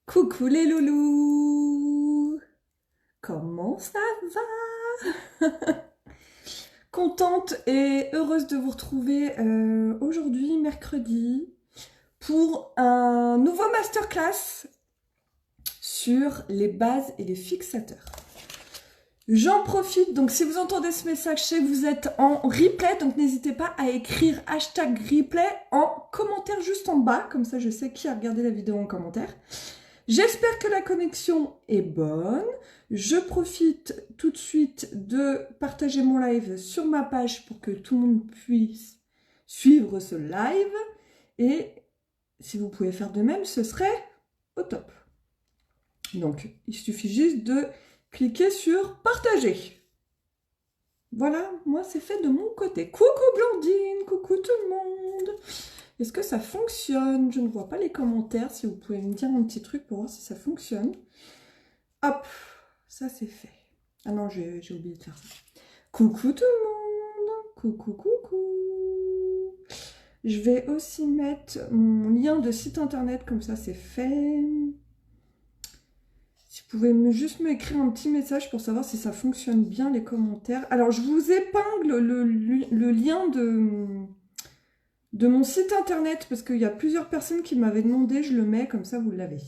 Coucou les loulous! Comment ça va? Contente et heureuse de vous retrouver aujourd'hui, mercredi, pour un nouveau masterclass sur les bases et les fixateurs. J'en profite, donc si vous entendez ce message, je sais que vous êtes en replay, donc n'hésitez pas à écrire hashtag replay en commentaire juste en bas, comme ça je sais qui a regardé la vidéo en commentaire. J'espère que la connexion est bonne. Je profite tout de suite de partager mon live sur ma page pour que tout le monde puisse suivre ce live. Et si vous pouvez faire de même, ce serait au top. Donc, il suffit juste de cliquer sur partager. Voilà, moi c'est fait de mon côté. Coucou Blandine, coucou tout le monde. Est-ce que ça fonctionne? Je ne vois pas les commentaires. Si vous pouvez me dire un petit truc pour voir si ça fonctionne. Hop, ça c'est fait. Ah non, j'ai oublié de faire ça. Coucou tout le monde. Coucou, coucou. Je vais aussi mettre mon lien de site internet, comme ça c'est fait. Si vous pouvez juste m'écrire un petit message pour savoir si ça fonctionne bien les commentaires. Alors je vous épingle le lien de mon site internet parce qu'il y a plusieurs personnes qui m'avaient demandé, je le mets, comme ça vous l'avez.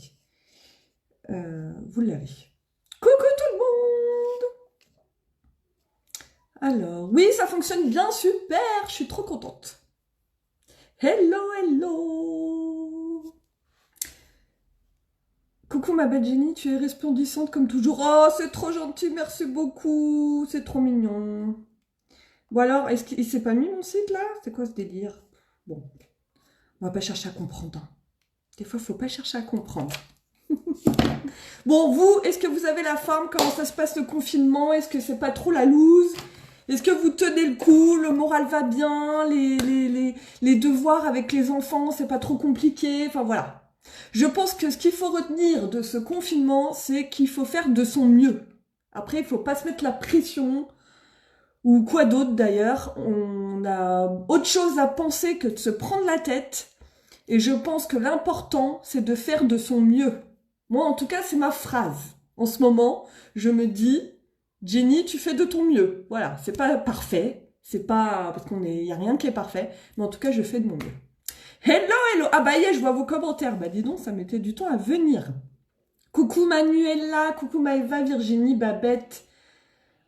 Vous l'avez. Coucou tout le monde! Alors, oui, ça fonctionne bien, super, je suis trop contente. Hello, hello! Coucou ma belle Jenny, tu es resplendissante comme toujours. Oh, c'est trop gentil, merci beaucoup, c'est trop mignon. Bon alors, est-ce qu'il s'est pas mis mon site là? C'est quoi ce délire? Bon, on va pas chercher à comprendre. Des fois, faut pas chercher à comprendre. Bon, vous, est-ce que vous avez la forme? Comment ça se passe le confinement? Est-ce que c'est pas trop la loose? Est-ce que vous tenez le coup? Le moral va bien? Les devoirs avec les enfants, c'est pas trop compliqué? Enfin voilà. Je pense que ce qu'il faut retenir de ce confinement, c'est qu'il faut faire de son mieux. Après, il faut pas se mettre la pression ou quoi d'autre d'ailleurs. On a autre chose à penser que de se prendre la tête. Et je pense que l'important, c'est de faire de son mieux. Moi, en tout cas, c'est ma phrase. En ce moment, je me dis, Jenny, tu fais de ton mieux. Voilà, c'est pas parfait, c'est pas parce y a rien qui est parfait, mais en tout cas, je fais de mon mieux. Hello, hello. Ah bah yeah, je vois vos commentaires. Bah dis donc, ça mettait du temps à venir. Coucou Manuela, coucou Maëva, Virginie, Babette.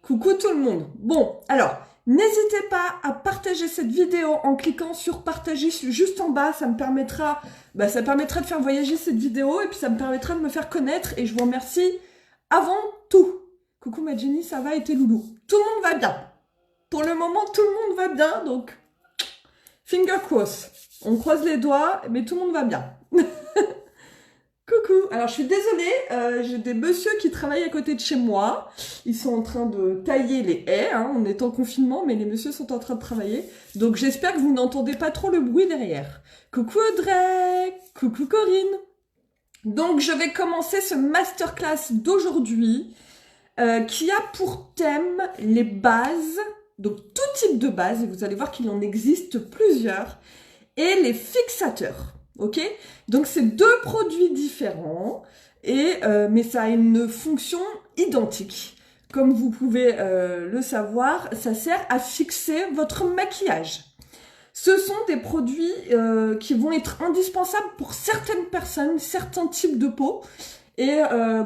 Coucou tout le monde. Bon, alors, n'hésitez pas à partager cette vidéo en cliquant sur partager juste en bas. Ça me permettra, ça permettra de faire voyager cette vidéo et puis ça me permettra de me faire connaître. Et je vous remercie avant tout. Coucou ma Jenny, ça va et tes loulous? Tout le monde va bien. Pour le moment, tout le monde va bien, donc finger cross. On croise les doigts, mais tout le monde va bien. Coucou. Alors je suis désolée, j'ai des messieurs qui travaillent à côté de chez moi. Ils sont en train de tailler les haies, hein. On est en confinement, mais les messieurs sont en train de travailler. Donc j'espère que vous n'entendez pas trop le bruit derrière. Coucou Audrey, coucou Corinne. Donc je vais commencer ce masterclass d'aujourd'hui qui a pour thème les bases, donc tout type de bases, et vous allez voir qu'il en existe plusieurs, et les fixateurs. Ok? Donc c'est deux produits différents, mais ça a une fonction identique. Comme vous pouvez le savoir, ça sert à fixer votre maquillage. Ce sont des produits qui vont être indispensables pour certaines personnes, certains types de peau, et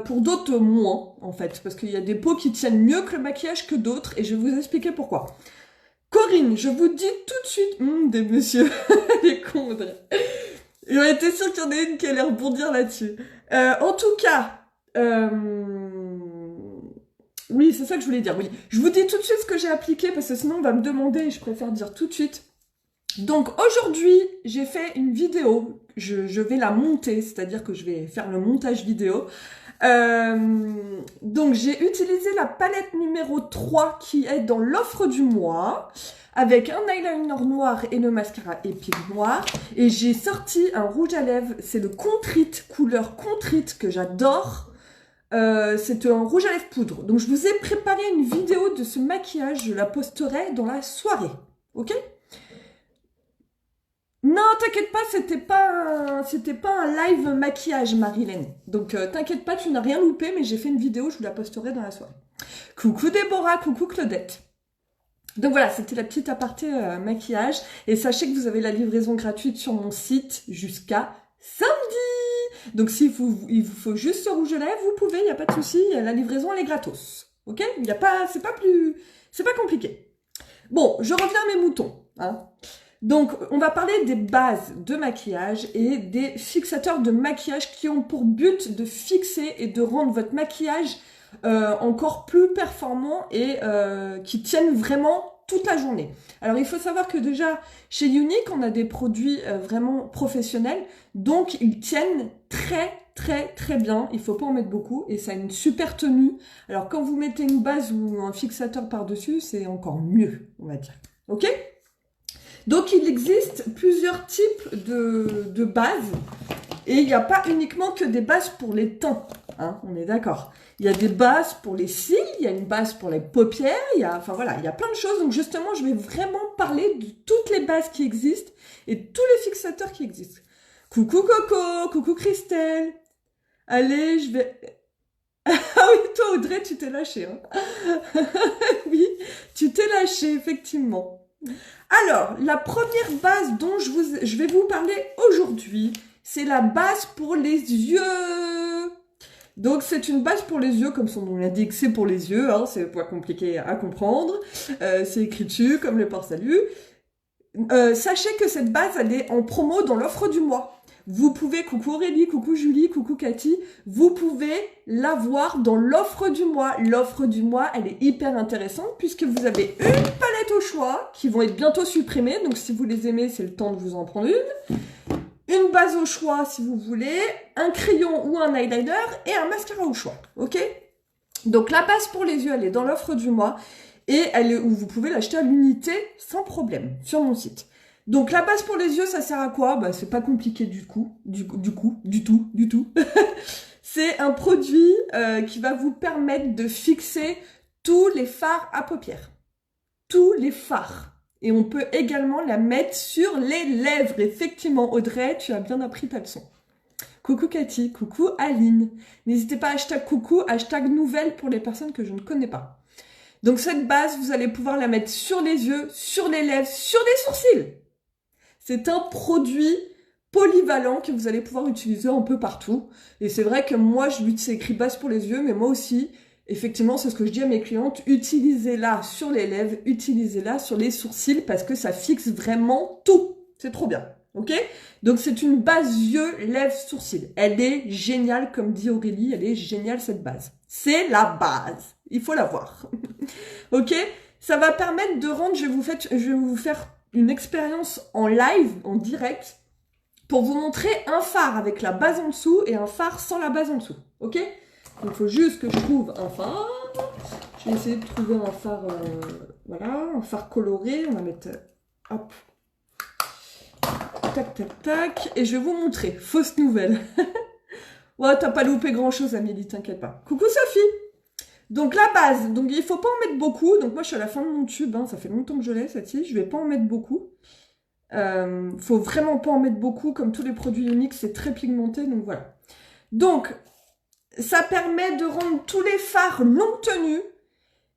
pour d'autres moins, en fait. Parce qu'il y a des peaux qui tiennent mieux que le maquillage que d'autres, et je vais vous expliquer pourquoi. Corinne, je vous dis tout de suite... des messieurs, les cons, Audrey. J'aurais été sûre qu'il y en ait une qui allait rebondir là-dessus. En tout cas, oui, c'est ça que je voulais dire. Oui, je vous dis tout de suite ce que j'ai appliqué parce que sinon on va me demander et je préfère dire tout de suite. Donc aujourd'hui, j'ai fait une vidéo. Je vais la monter, c'est-à-dire que je vais faire le montage vidéo. Donc j'ai utilisé la palette numéro 3 qui est dans l'offre du mois avec un eyeliner noir et le mascara épique noir, et j'ai sorti un rouge à lèvres, c'est le Contrite, couleur Contrite, que j'adore. C'est un rouge à lèvres poudre. Donc je vous ai préparé une vidéo de ce maquillage, je la posterai dans la soirée, ok? Non, t'inquiète pas, c'était pas un live maquillage, Marilyn. Donc, t'inquiète pas, tu n'as rien loupé, mais j'ai fait une vidéo, je vous la posterai dans la soirée. Coucou Déborah, coucou Claudette. Donc voilà, c'était la petite aparté maquillage. Et sachez que vous avez la livraison gratuite sur mon site jusqu'à samedi. Donc il vous faut juste ce rouge à lèvres, vous pouvez, il n'y a pas de souci. La livraison, elle est gratos. Ok? C'est pas compliqué. Bon, je reviens à mes moutons. Hein. Donc, on va parler des bases de maquillage et des fixateurs de maquillage qui ont pour but de fixer et de rendre votre maquillage encore plus performant et qui tiennent vraiment toute la journée. Alors, il faut savoir que déjà, chez Younique, on a des produits vraiment professionnels, donc ils tiennent très bien. Il faut pas en mettre beaucoup et ça a une super tenue. Alors, quand vous mettez une base ou un fixateur par-dessus, c'est encore mieux, on va dire. Ok ? Donc, il existe plusieurs types de bases et il n'y a pas uniquement que des bases pour les teints, hein, on est d'accord. Il y a des bases pour les cils, il y a une base pour les paupières, enfin voilà, il y a plein de choses. Donc justement, je vais vraiment parler de toutes les bases qui existent et tous les fixateurs qui existent. Coucou Coco, coucou Christelle. Allez, je vais... Ah oui, toi Audrey, tu t'es lâchée. Hein. Oui, tu t'es lâchée, effectivement. Alors, la première base dont je vais vous parler aujourd'hui, c'est la base pour les yeux. Donc, c'est une base pour les yeux, comme son nom l'indique, c'est pour les yeux, hein, c'est pas compliqué à comprendre. C'est écrit dessus, comme le port-salut. Sachez que cette base, elle est en promo dans l'offre du mois. Vous pouvez, coucou Aurélie, coucou Julie, coucou Cathy, vous pouvez l'avoir dans l'offre du mois. L'offre du mois, elle est hyper intéressante puisque vous avez une palette au choix qui vont être bientôt supprimées. Donc si vous les aimez, c'est le temps de vous en prendre une. Une base au choix si vous voulez, un crayon ou un eyeliner et un mascara au choix. Ok ? Donc la base pour les yeux, elle est dans l'offre du mois et vous pouvez l'acheter à l'unité sans problème sur mon site. Donc la base pour les yeux, ça sert à quoi? Bah c'est pas compliqué du tout. C'est un produit qui va vous permettre de fixer tous les fards à paupières. Tous les fards. Et on peut également la mettre sur les lèvres. Effectivement, Audrey, tu as bien appris ta leçon. Coucou Cathy, coucou Aline. N'hésitez pas à hashtag coucou, hashtag nouvelle pour les personnes que je ne connais pas. Donc cette base, vous allez pouvoir la mettre sur les yeux, sur les lèvres, sur les sourcils. C'est un produit polyvalent que vous allez pouvoir utiliser un peu partout. Et c'est vrai que moi, c'est écrit base pour les yeux, mais moi aussi, effectivement, c'est ce que je dis à mes clientes, utilisez-la sur les lèvres, utilisez-la sur les sourcils parce que ça fixe vraiment tout. C'est trop bien. Ok? Donc c'est une base yeux, lèvres, sourcils. Elle est géniale, comme dit Aurélie, elle est géniale cette base. C'est la base. Il faut la voir. Ok? Ça va permettre de rendre, je vais vous faire une expérience en live, en direct, pour vous montrer un fard avec la base en dessous et un fard sans la base en dessous. Ok? Donc il faut juste que je trouve un fard. Je vais essayer de trouver un fard, voilà, un fard coloré. On va mettre, hop, tac, tac, tac. Et je vais vous montrer. Fausse nouvelle. Ouais, t'as pas loupé grand chose, Amélie, t'inquiète pas. Coucou Sophie! Donc la base, donc il faut pas en mettre beaucoup. Donc moi je suis à la fin de mon tube, hein, ça fait longtemps que je l'ai celle-ci. Je vais pas en mettre beaucoup. Faut vraiment pas en mettre beaucoup, comme tous les produits uniques, c'est très pigmenté, donc voilà. Donc ça permet de rendre tous les fards longue tenue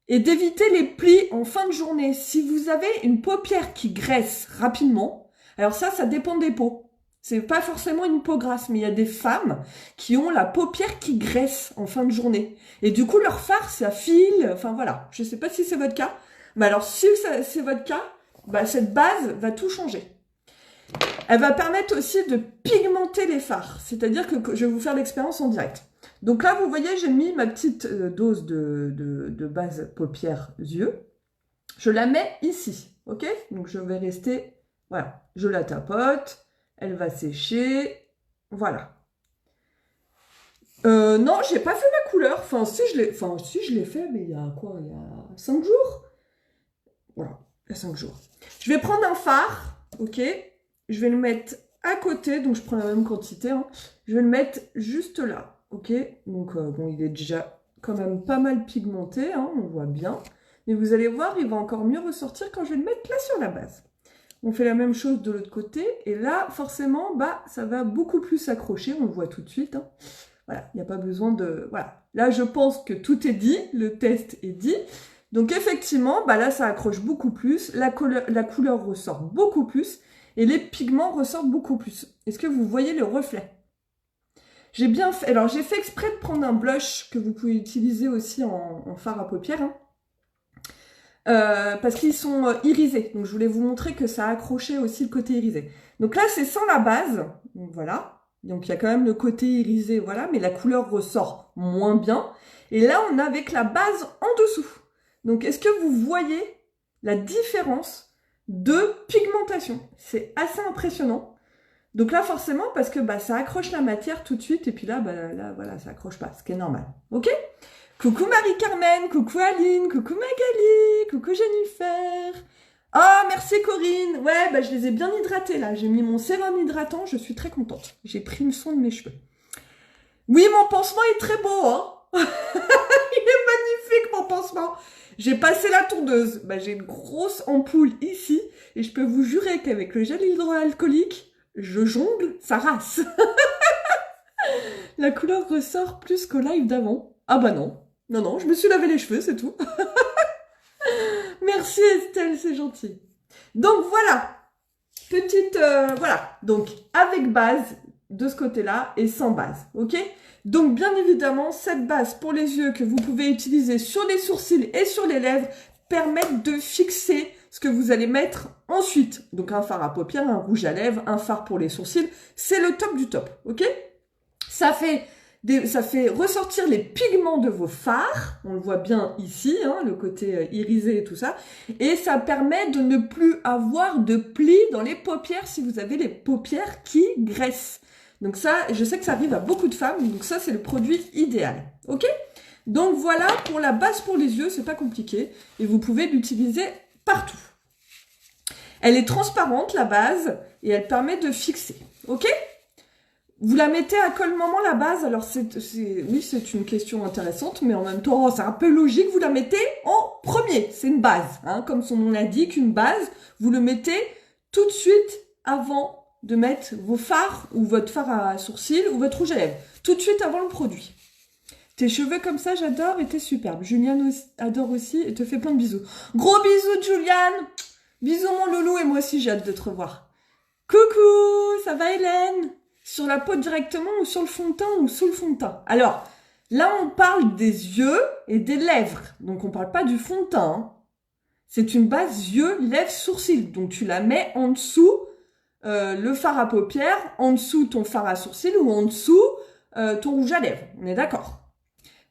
et d'éviter les plis en fin de journée. Si vous avez une paupière qui graisse rapidement, alors ça dépend des peaux. C'est pas forcément une peau grasse, mais il y a des femmes qui ont la paupière qui graisse en fin de journée. Et du coup, leur fard, ça file, enfin voilà. Je sais pas si c'est votre cas. Mais alors, si c'est votre cas, bah, cette base va tout changer. Elle va permettre aussi de pigmenter les fards. C'est-à-dire que je vais vous faire l'expérience en direct. Donc là, vous voyez, j'ai mis ma petite dose de base paupières yeux. Je la mets ici, ok? Donc je vais rester, voilà, je la tapote. Elle va sécher. Voilà. Non, j'ai pas fait ma couleur. Enfin, si je l'ai fait, mais il y a quoi? Il y a 5 jours. Voilà, il y a 5 jours. Je vais prendre un fard, ok? Je vais le mettre à côté, donc je prends la même quantité. Hein. Je vais le mettre juste là, ok? Donc, bon, il est déjà quand même pas mal pigmenté, hein, on voit bien. Mais vous allez voir, il va encore mieux ressortir quand je vais le mettre là sur la base. On fait la même chose de l'autre côté. Et là, forcément, bah, ça va beaucoup plus s'accrocher. On le voit tout de suite. Hein. Voilà, il n'y a pas besoin de... Voilà. Là, je pense que tout est dit. Le test est dit. Donc, effectivement, bah là, ça accroche beaucoup plus. La couleur ressort beaucoup plus. Et les pigments ressortent beaucoup plus. Est-ce que vous voyez le reflet? J'ai bien fait... Alors, j'ai fait exprès de prendre un blush que vous pouvez utiliser aussi en fard à paupières. Hein. Parce qu'ils sont irisés. Donc, je voulais vous montrer que ça accrochait aussi le côté irisé. Donc là, c'est sans la base. Donc, voilà. Donc, il y a quand même le côté irisé, voilà. Mais la couleur ressort moins bien. Et là, on a avec la base en dessous. Donc, est-ce que vous voyez la différence de pigmentation? C'est assez impressionnant. Donc là, forcément, parce que bah, ça accroche la matière tout de suite. Et puis là, bah, là voilà, ça accroche pas. Ce qui est normal. OK? Coucou Marie-Carmen, coucou Aline, coucou Magali, coucou Jennifer. Ah, merci Corinne. Ouais, bah je les ai bien hydratés là. J'ai mis mon sérum hydratant, je suis très contente. J'ai pris le soin de mes cheveux. Oui, mon pansement est très beau, hein. Il est magnifique, mon pansement. J'ai passé la tondeuse. Bah, j'ai une grosse ampoule ici. Et je peux vous jurer qu'avec le gel hydroalcoolique, je jongle, ça rase. La couleur ressort plus qu'au live d'avant. Ah bah non. Non, non, je me suis lavé les cheveux, c'est tout. Merci Estelle, c'est gentil. Donc voilà, petite... voilà, donc avec base de ce côté-là et sans base, ok? Donc bien évidemment, cette base pour les yeux que vous pouvez utiliser sur les sourcils et sur les lèvres permettent de fixer ce que vous allez mettre ensuite. Donc un fard à paupières, un rouge à lèvres, un fard pour les sourcils, c'est le top du top, ok? Ça fait ressortir les pigments de vos fards, on le voit bien ici, hein, le côté irisé et tout ça, et ça permet de ne plus avoir de plis dans les paupières si vous avez les paupières qui graissent. Donc ça, je sais que ça arrive à beaucoup de femmes, donc ça c'est le produit idéal, ok? Donc voilà pour la base pour les yeux, c'est pas compliqué, et vous pouvez l'utiliser partout. Elle est transparente la base, et elle permet de fixer, ok? Vous la mettez à quel moment la base? Alors oui, c'est une question intéressante, mais en même temps, c'est un peu logique. Vous la mettez en premier. C'est une base, hein, comme son nom l'indique, une base. Vous le mettez tout de suite avant de mettre vos fards ou votre fard à sourcils ou votre rouge à lèvres. Tout de suite avant le produit. Tes cheveux comme ça, j'adore et t'es superbe. Juliane adore aussi et te fait plein de bisous. Gros bisous, Juliane. Bisous, mon loulou, et moi aussi, j'ai hâte de te revoir. Coucou, ça va, Hélène? Sur la peau directement ou sur le fond de teint ou sous le fond de teint? Alors, là, on parle des yeux et des lèvres. Donc, on parle pas du fond de teint. Hein. C'est une base yeux, lèvres, sourcils. Donc, tu la mets en dessous le fard à paupières, en dessous ton fard à sourcils ou en dessous ton rouge à lèvres. On est d'accord?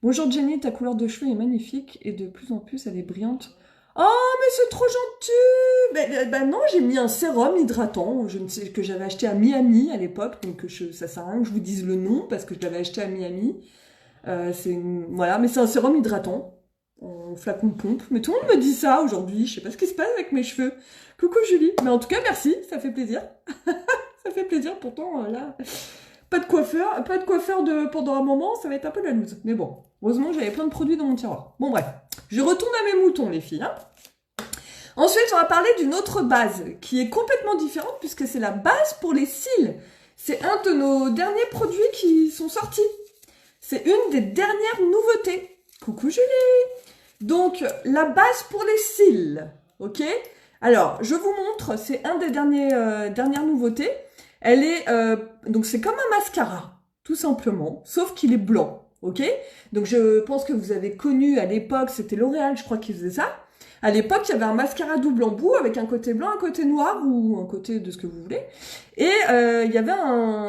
Bonjour Jenny, ta couleur de cheveux est magnifique et de plus en plus, elle est brillante. Oh, mais c'est trop gentil! Ben non, j'ai mis un sérum hydratant que j'avais acheté à Miami à l'époque, donc ça sert à rien que je vous dise le nom parce que je l'avais acheté à Miami. Voilà, mais c'est un sérum hydratant en flacon de pompe. Mais tout le monde me dit ça aujourd'hui, je sais pas ce qui se passe avec mes cheveux. Coucou Julie, mais en tout cas merci, ça fait plaisir. Ça fait plaisir, pourtant là, pas de coiffeur pendant un moment, ça va être un peu la loose. Mais bon, heureusement j'avais plein de produits dans mon tiroir. Bon bref, je retourne à mes moutons les filles. Hein. Ensuite, on va parler d'une autre base qui est complètement différente puisque c'est la base pour les cils. C'est un de nos derniers produits qui sont sortis. C'est une des dernières nouveautés. Coucou Julie. Donc, la base pour les cils. Ok? Alors, je vous montre. C'est un des dernières nouveautés. Elle est... donc, c'est comme un mascara, tout simplement. Sauf qu'il est blanc. Ok? Donc, je pense que vous avez connu à l'époque, c'était L'Oréal, je crois, qui faisait ça. À l'époque, il y avait un mascara double embout avec un côté blanc, un côté noir ou un côté de ce que vous voulez. Et il y avait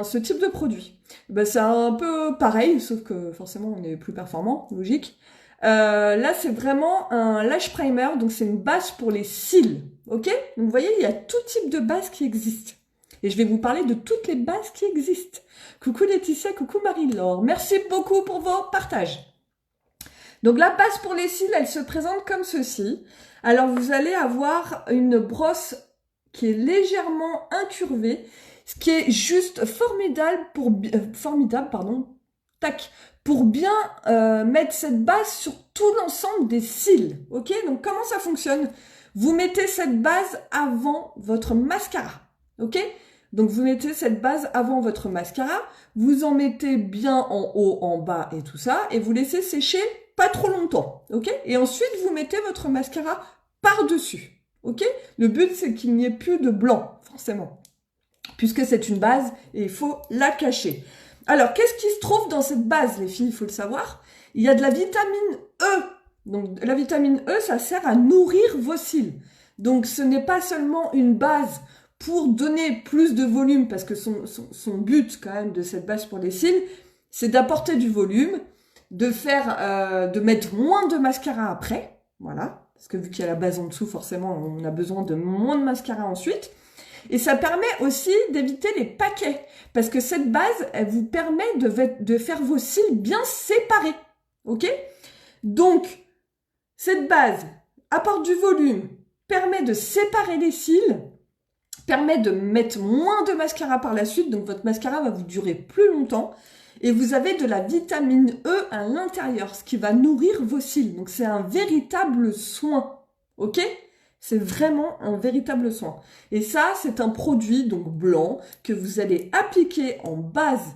ce type de produit. Ben, c'est un peu pareil, sauf que forcément, on est plus performant, logique. Là, c'est vraiment un lash primer, donc c'est une base pour les cils. Ok? Donc, vous voyez, il y a tout type de base qui existe. Et je vais vous parler de toutes les bases qui existent. Coucou Laetitia, coucou Marie-Laure. Merci beaucoup pour vos partages. Donc la base pour les cils, elle se présente comme ceci. Alors vous allez avoir une brosse qui est légèrement incurvée, ce qui est juste formidable pour bien mettre cette base sur tout l'ensemble des cils. Ok? Donc comment ça fonctionne? Vous mettez cette base avant votre mascara, ok? Donc vous mettez cette base avant votre mascara, vous en mettez bien en haut, en bas et tout ça, et vous laissez sécher pas trop longtemps, ok? Et ensuite vous mettez votre mascara par-dessus, ok? Le but c'est qu'il n'y ait plus de blanc, forcément, puisque c'est une base et il faut la cacher. Alors qu'est-ce qui se trouve dans cette base, les filles, il faut le savoir? Il y a de la vitamine E. Donc la vitamine E, ça sert à nourrir vos cils. Donc ce n'est pas seulement une base pour donner plus de volume, parce que son but quand même de cette base pour les cils, c'est d'apporter du volume, de mettre moins de mascara après, voilà, parce que vu qu'il y a la base en dessous, forcément, on a besoin de moins de mascara ensuite. Et ça permet aussi d'éviter les paquets, parce que cette base, elle vous permet de faire vos cils bien séparés, ok? Donc, cette base apporte du volume, permet de séparer les cils, permet de mettre moins de mascara par la suite, donc votre mascara va vous durer plus longtemps, et vous avez de la vitamine E à l'intérieur, ce qui va nourrir vos cils. Donc c'est un véritable soin, ok? C'est vraiment un véritable soin. Et ça, c'est un produit donc blanc que vous allez appliquer en base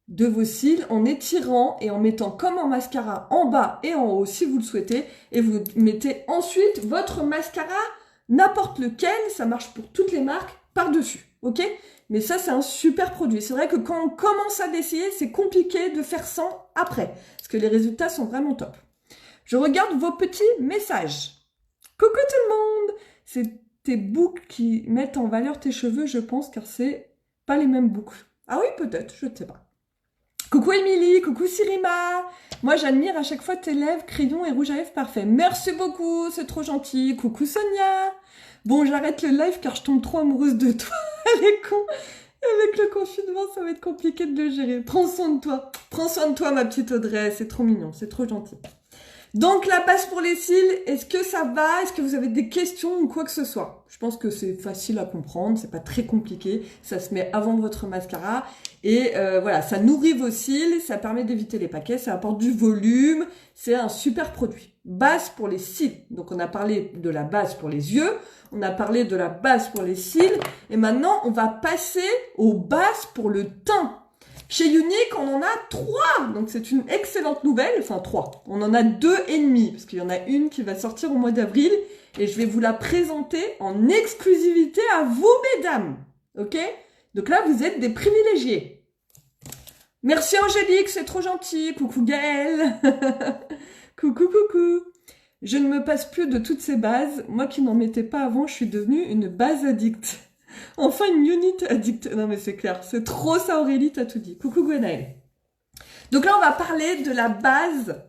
de vos cils en étirant et en mettant comme un mascara en bas et en haut si vous le souhaitez. Et vous mettez ensuite votre mascara, n'importe lequel, ça marche pour toutes les marques, par-dessus, ok? Mais ça, c'est un super produit. C'est vrai que quand on commence à l'essayer, c'est compliqué de faire sans après, parce que les résultats sont vraiment top. Je regarde vos petits messages. Coucou tout le monde! C'est tes boucles qui mettent en valeur tes cheveux, je pense, car c'est pas les mêmes boucles. Ah oui, peut-être, je ne sais pas. Coucou Émilie, coucou Sirima. Moi, j'admire à chaque fois tes lèvres, crayons et rouge à lèvres parfait. Merci beaucoup, c'est trop gentil. Coucou Sonia. Bon, j'arrête le live car je tombe trop amoureuse de toi. Elle est con. Avec le confinement, ça va être compliqué de le gérer. Prends soin de toi. Prends soin de toi, ma petite Audrey. C'est trop mignon, c'est trop gentil. Donc, la base pour les cils, est-ce que ça va? Est-ce que vous avez des questions ou quoi que ce soit? Je pense que c'est facile à comprendre, c'est pas très compliqué. Ça se met avant votre mascara. Et voilà, ça nourrit vos cils, ça permet d'éviter les paquets, ça apporte du volume. C'est un super produit. Base pour les cils. Donc, on a parlé de la base pour les yeux. On a parlé de la base pour les cils. Et maintenant, on va passer aux bases pour le teint. Chez Younique, on en a 3, donc c'est une excellente nouvelle, enfin 3. On en a 2,5, parce qu'il y en a une qui va sortir au mois d'avril, et je vais vous la présenter en exclusivité à vous, mesdames. Ok? Donc là, vous êtes des privilégiés. Merci Angélique, c'est trop gentil. Coucou Gaëlle. Coucou, coucou. Je ne me passe plus de toutes ces bases. Moi qui n'en mettais pas avant, je suis devenue une base addict. Enfin, une unit addict. Non, mais c'est clair. C'est trop ça, Aurélie, t'as tout dit. Coucou, Gwenaëlle. Donc là, on va parler de la base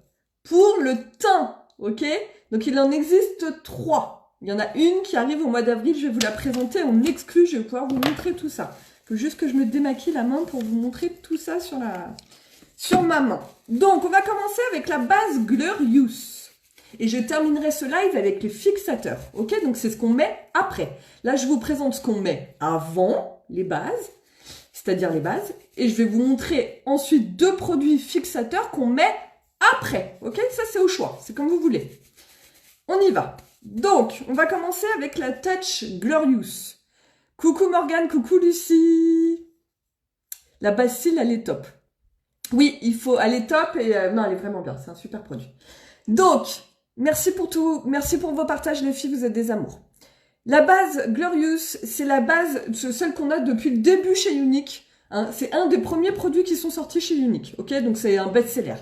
pour le teint, ok? Donc, il en existe 3. Il y en a une qui arrive au mois d'avril. Je vais vous la présenter en exclu. Je vais pouvoir vous montrer tout ça. Il faut juste que je me démaquille la main pour vous montrer tout ça sur ma main. Donc, on va commencer avec la base Glorious. Et je terminerai ce live avec les fixateurs, ok? Donc, c'est ce qu'on met après. Là, je vous présente ce qu'on met avant les bases, c'est-à-dire les bases. Et je vais vous montrer ensuite 2 produits fixateurs qu'on met après, ok? Ça, c'est au choix, c'est comme vous voulez. On y va. Donc, on va commencer avec la Touch Glorious. Coucou Morgane, coucou Lucie. La base cils, elle est top. Oui, elle est top et non, elle est vraiment bien, c'est un super produit. Donc, merci pour tout, merci pour vos partages les filles, vous êtes des amours. La base Glorious, c'est la base, celle qu'on a depuis le début chez Younique. Hein, c'est un des premiers produits qui sont sortis chez Younique, ok? Donc c'est un best-seller.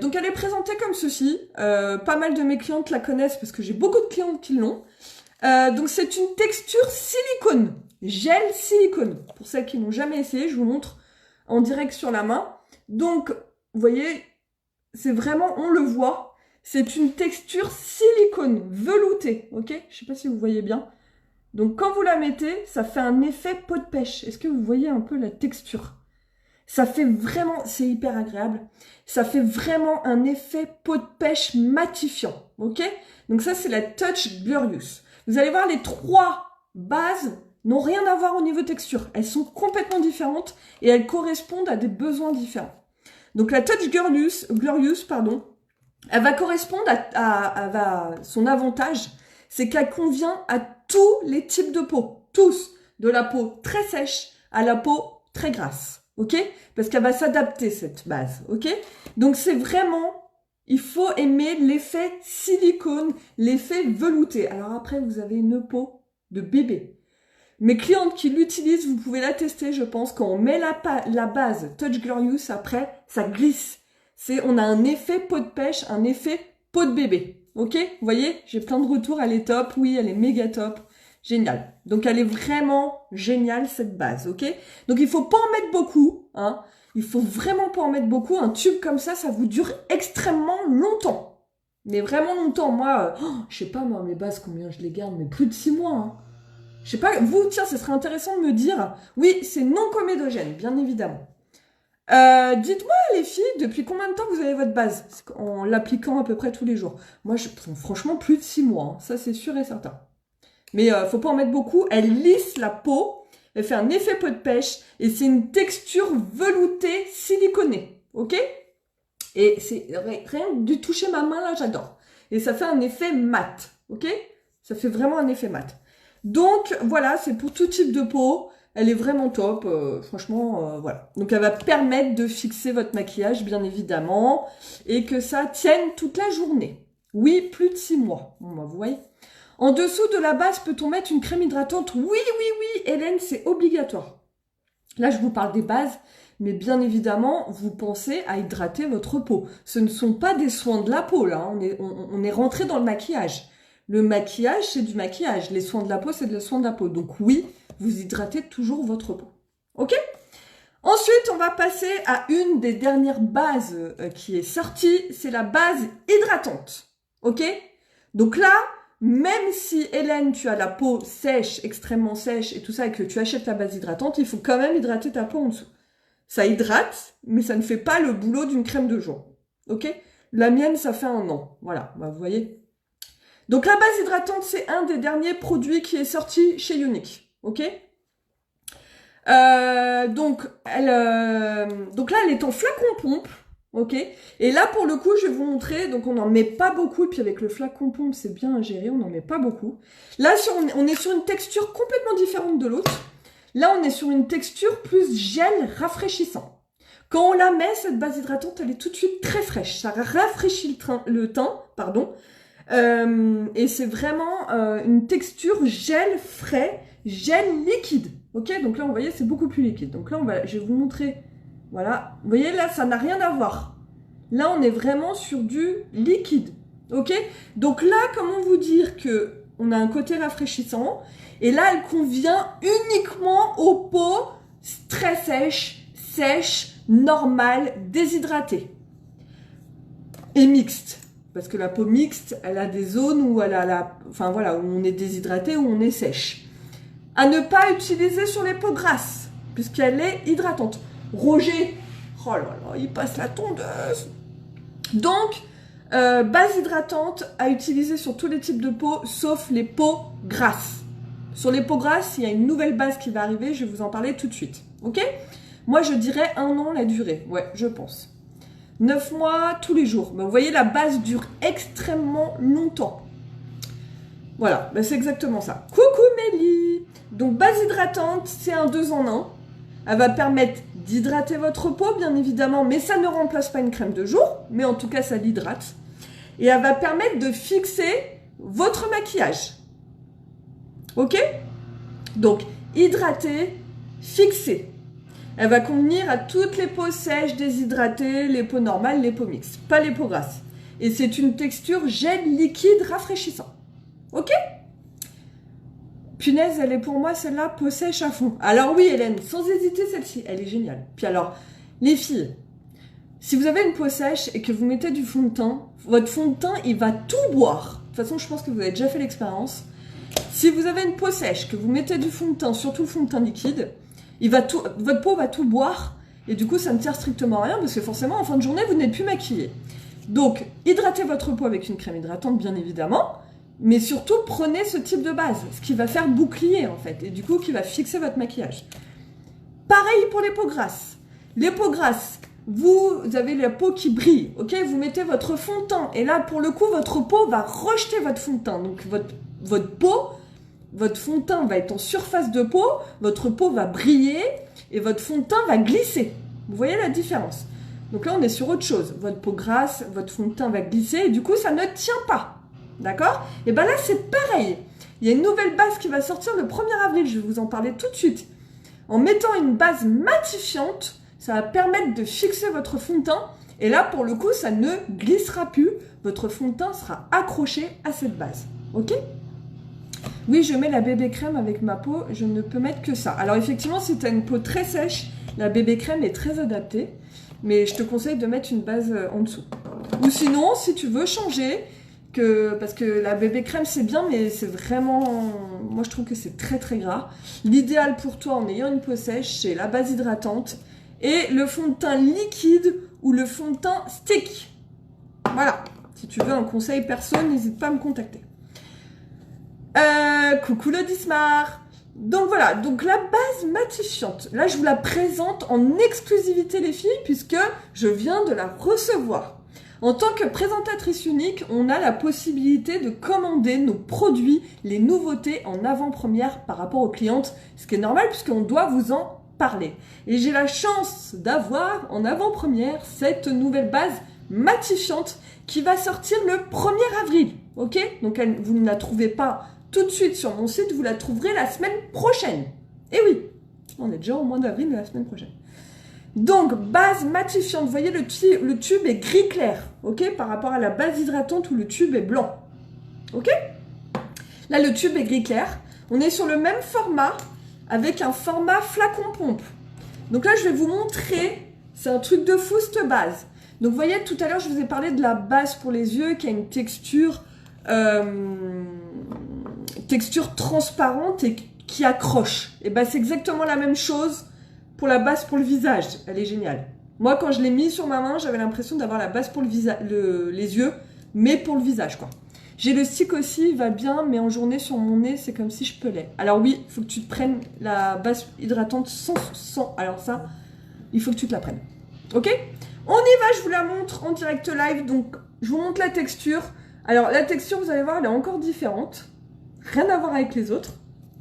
Donc elle est présentée comme ceci. Pas mal de mes clientes la connaissent parce que j'ai beaucoup de clientes qui l'ont. Donc c'est une texture silicone, gel silicone. Pour celles qui n'ont jamais essayé, je vous montre en direct sur la main. Donc, vous voyez, c'est vraiment, on le voit. C'est une texture silicone, veloutée, ok? Je sais pas si vous voyez bien. Donc, quand vous la mettez, ça fait un effet peau de pêche. Est-ce que vous voyez un peu la texture? Ça fait vraiment, c'est hyper agréable. Ça fait vraiment un effet peau de pêche matifiant, ok? Donc ça, c'est la Touch Glorious. Vous allez voir, les 3 bases n'ont rien à voir au niveau texture. Elles sont complètement différentes et elles correspondent à des besoins différents. Donc la Touch Glorious, elle va correspondre à son avantage, c'est qu'elle convient à tous les types de peau. Tous. De la peau très sèche à la peau très grasse. Ok? Parce qu'elle va s'adapter, cette base. Ok? Donc, c'est vraiment, il faut aimer l'effet silicone, l'effet velouté. Alors après, vous avez une peau de bébé. Mes clientes qui l'utilisent, vous pouvez la tester, je pense. Quand on met la base Touch Glorious, après, ça glisse. On a un effet peau de pêche, un effet peau de bébé. Ok? Vous voyez? J'ai plein de retours, elle est top. Oui, elle est méga top. Génial. Donc, elle est vraiment géniale, cette base, ok? Donc, il faut pas en mettre beaucoup, hein. Il faut vraiment pas en mettre beaucoup. Un tube comme ça vous dure extrêmement longtemps. Mais vraiment longtemps. Moi, je sais pas, moi, mes bases, combien je les garde, mais plus de 6 mois, hein. Je sais pas, vous, tiens, ce serait intéressant de me dire. Oui, c'est non comédogène, bien évidemment. Dites-moi, les filles, depuis combien de temps vous avez votre base? En l'appliquant à peu près tous les jours. Moi, franchement, plus de 6 mois, hein. Ça, c'est sûr et certain. Mais faut pas en mettre beaucoup, elle lisse la peau, elle fait un effet peau de pêche, et c'est une texture veloutée, siliconée, ok? Et c'est rien du toucher ma main, là, j'adore. Et ça fait un effet mat, ok? Ça fait vraiment un effet mat. Donc, voilà, c'est pour tout type de peau, elle est vraiment top, franchement, voilà. Donc, elle va permettre de fixer votre maquillage, bien évidemment, et que ça tienne toute la journée. Oui, plus de 6 mois, bon, bah, vous voyez. En dessous de la base, peut-on mettre une crème hydratante? Oui, oui, oui, Hélène, c'est obligatoire. Là, je vous parle des bases, mais bien évidemment, vous pensez à hydrater votre peau. Ce ne sont pas des soins de la peau, là. On est rentré dans le maquillage. Le maquillage, c'est du maquillage. Les soins de la peau, c'est des soins de la peau. Donc oui, vous hydratez toujours votre peau. Ok? Ensuite, on va passer à une des dernières bases qui est sortie. C'est la base hydratante. Ok? Donc là, même si, Hélène, tu as la peau sèche, extrêmement sèche et tout ça, et que tu achètes la base hydratante, il faut quand même hydrater ta peau en dessous. Ça hydrate, mais ça ne fait pas le boulot d'une crème de jour. Ok? La mienne, ça fait 1 an. Voilà, bah, vous voyez. Donc, la base hydratante, c'est un des derniers produits qui est sorti chez Younique. Ok? Donc là, elle est en flacon pompe. Ok, et là pour le coup je vais vous montrer, donc on n'en met pas beaucoup, et puis avec le flacon pompe c'est bien à gérer, on n'en met pas beaucoup. Là on est sur une texture complètement différente de l'autre. Là on est sur une texture plus gel rafraîchissant. Quand on la met, cette base hydratante, elle est tout de suite très fraîche, ça rafraîchit le teint, pardon. Et c'est vraiment une texture gel frais, gel liquide. Ok, donc là vous voyez c'est beaucoup plus liquide. Donc là je vais vous montrer. Voilà, vous voyez là, ça n'a rien à voir. Là, on est vraiment sur du liquide, ok? Donc là, comment vous dire que on a un côté rafraîchissant, et là, elle convient uniquement aux peaux très sèches, normales, déshydratées et mixtes. Parce que la peau mixte, elle a des zones où elle a enfin voilà, où on est déshydraté, où on est sèche. À ne pas utiliser sur les peaux grasses, puisqu'elle est hydratante. Roger, oh là là, il passe la tondeuse. Donc, base hydratante à utiliser sur tous les types de peau, sauf les peaux grasses. Sur les peaux grasses, il y a une nouvelle base qui va arriver, je vais vous en parler tout de suite. Ok? Moi, je dirais 1 an la durée. Ouais, je pense. 9 mois, tous les jours. Mais vous voyez, la base dure extrêmement longtemps. Voilà, ben c'est exactement ça. Coucou Mélie! Donc, base hydratante, c'est un 2 en 1. Elle va permettre d'hydrater votre peau, bien évidemment, mais ça ne remplace pas une crème de jour, mais en tout cas, ça l'hydrate. Et elle va permettre de fixer votre maquillage. Ok? Donc, hydrater, fixer. Elle va convenir à toutes les peaux sèches, déshydratées, les peaux normales, les peaux mixtes, pas les peaux grasses. Et c'est une texture gel liquide rafraîchissant. Ok? Punaise, elle est pour moi, celle-là, peau sèche à fond. Alors oui, Hélène, sans hésiter, celle-ci, elle est géniale. Puis alors, les filles, si vous avez une peau sèche et que vous mettez du fond de teint, votre fond de teint, il va tout boire. De toute façon, je pense que vous avez déjà fait l'expérience. Si vous avez une peau sèche, que vous mettez du fond de teint, surtout le fond de teint liquide, votre peau va tout boire. Et du coup, ça ne sert strictement à rien parce que forcément, en fin de journée, vous n'êtes plus maquillé. Donc, hydratez votre peau avec une crème hydratante, bien évidemment. Mais surtout, prenez ce type de base, ce qui va faire bouclier en fait, et du coup qui va fixer votre maquillage. Pareil pour les peaux grasses. Les peaux grasses, vous avez la peau qui brille, ok? Vous mettez votre fond de teint, et là pour le coup, votre peau va rejeter votre fond de teint. Donc votre peau, votre fond de teint va être en surface de peau, votre peau va briller et votre fond de teint va glisser. Vous voyez la différence? Donc là, on est sur autre chose. Votre peau grasse, votre fond de teint va glisser et du coup, ça ne tient pas. D'accord? Et bien là, c'est pareil. Il y a une nouvelle base qui va sortir le 1er avril. Je vais vous en parler tout de suite. En mettant une base matifiante, ça va permettre de fixer votre fond de teint. Et là, pour le coup, ça ne glissera plus. Votre fond de teint sera accroché à cette base. Ok? Oui, je mets la bébé crème avec ma peau. Je ne peux mettre que ça. Alors effectivement, si tu as une peau très sèche, la bébé crème est très adaptée. Mais je te conseille de mettre une base en dessous. Ou sinon, si tu veux changer, parce que la bébé crème c'est bien, mais c'est vraiment... Moi je trouve que c'est très très gras. L'idéal pour toi en ayant une peau sèche, c'est la base hydratante et le fond de teint liquide ou le fond de teint stick. Voilà. Si tu veux un conseil perso, n'hésite pas à me contacter. Coucou le Dismar. Donc voilà, donc la base matifiante, là je vous la présente en exclusivité les filles puisque je viens de la recevoir. En tant que présentatrice unique, on a la possibilité de commander nos produits, les nouveautés en avant-première par rapport aux clientes, ce qui est normal puisqu'on doit vous en parler. Et j'ai la chance d'avoir en avant-première cette nouvelle base matifiante qui va sortir le 1er avril, ok? Donc vous ne la trouvez pas tout de suite sur mon site, vous la trouverez la semaine prochaine. Et oui, on est déjà au mois d'avril de la semaine prochaine. Donc, base matifiante, vous voyez, le tube est gris clair, ok, par rapport à la base hydratante où le tube est blanc, ok. Là, le tube est gris clair. On est sur le même format, avec un format flacon pompe. Donc là, je vais vous montrer, c'est un truc de fou, cette base. Donc, vous voyez, tout à l'heure, je vous ai parlé de la base pour les yeux, qui a une texture transparente et qui accroche. Et ben c'est exactement la même chose pour la base pour le visage. Elle est géniale. Moi, quand je l'ai mis sur ma main, j'avais l'impression d'avoir la base pour le visage, les yeux, mais pour le visage, quoi. J'ai le stick aussi, il va bien, mais en journée sur mon nez, c'est comme si je pelais. Alors oui, il faut que tu te prennes la base hydratante sans. Alors ça, il faut que tu te la prennes. Ok? On y va, je vous la montre en direct live. Donc, je vous montre la texture. Alors, la texture, vous allez voir, elle est encore différente. Rien à voir avec les autres.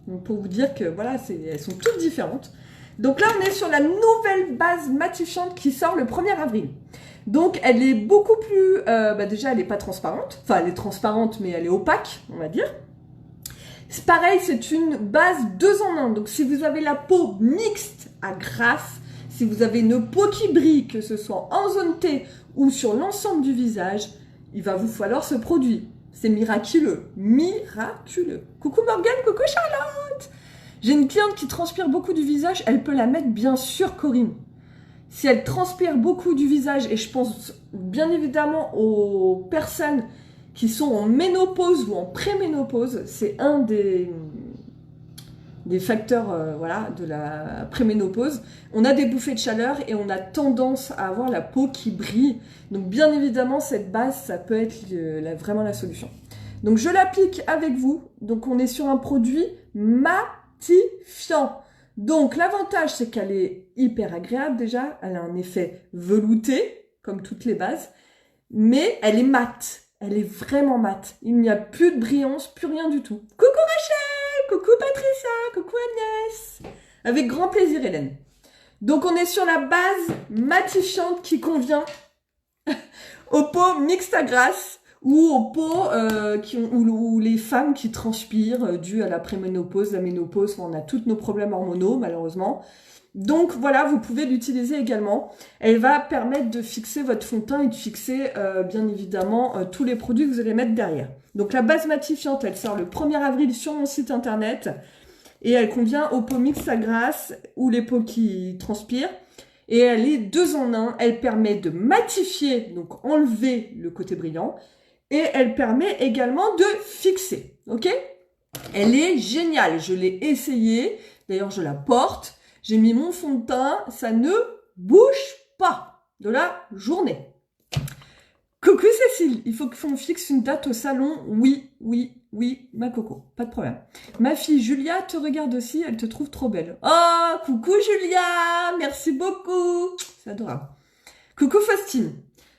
Donc, pour vous dire que, voilà, elles sont toutes différentes. Donc là, on est sur la nouvelle base matifiante qui sort le 1er avril. Donc, elle est beaucoup plus... déjà, elle n'est pas transparente. Enfin, elle est transparente, mais elle est opaque, on va dire. C'est pareil, c'est une base 2 en 1. Donc, si vous avez la peau mixte à grasse, si vous avez une peau qui brille, que ce soit en zone T ou sur l'ensemble du visage, il va vous falloir ce produit. C'est miraculeux. Miraculeux. Coucou Morgane, coucou Charlotte. J'ai une cliente qui transpire beaucoup du visage. Elle peut la mettre, bien sûr, Corinne. Si elle transpire beaucoup du visage, et je pense bien évidemment aux personnes qui sont en ménopause ou en préménopause, c'est un des facteurs voilà, de la préménopause. On a des bouffées de chaleur et on a tendance à avoir la peau qui brille. Donc bien évidemment, cette base, ça peut être vraiment la solution. Donc je l'applique avec vous. Donc on est sur un produit matifiant. Donc l'avantage, c'est qu'elle est hyper agréable déjà. Elle a un effet velouté, comme toutes les bases. Mais elle est mate. Elle est vraiment mate. Il n'y a plus de brillance, plus rien du tout. Coucou Rachel, coucou Patricia, coucou Agnès. Avec grand plaisir Hélène. Donc on est sur la base matifiante qui convient aux peaux mixtes à grasse ou aux peaux ou les femmes qui transpirent dues à la préménopause, la ménopause. On a tous nos problèmes hormonaux malheureusement. Donc voilà, vous pouvez l'utiliser également. Elle va permettre de fixer votre fond de teint et de fixer bien évidemment tous les produits que vous allez mettre derrière. Donc la base matifiante, elle sort le 1er avril sur mon site internet et elle convient aux peaux mixtes à grasse ou les peaux qui transpirent. Et elle est 2 en 1. Elle permet de matifier, donc enlever le côté brillant. Et elle permet également de fixer. Ok? Elle est géniale. Je l'ai essayée. D'ailleurs, je la porte. J'ai mis mon fond de teint, ça ne bouge pas de la journée. Coucou Cécile, il faut qu'on fixe une date au salon. Oui, oui, oui, ma coco, pas de problème. Ma fille Julia te regarde aussi, elle te trouve trop belle. Oh, coucou Julia, merci beaucoup. C'est adorable. Coucou Faustine.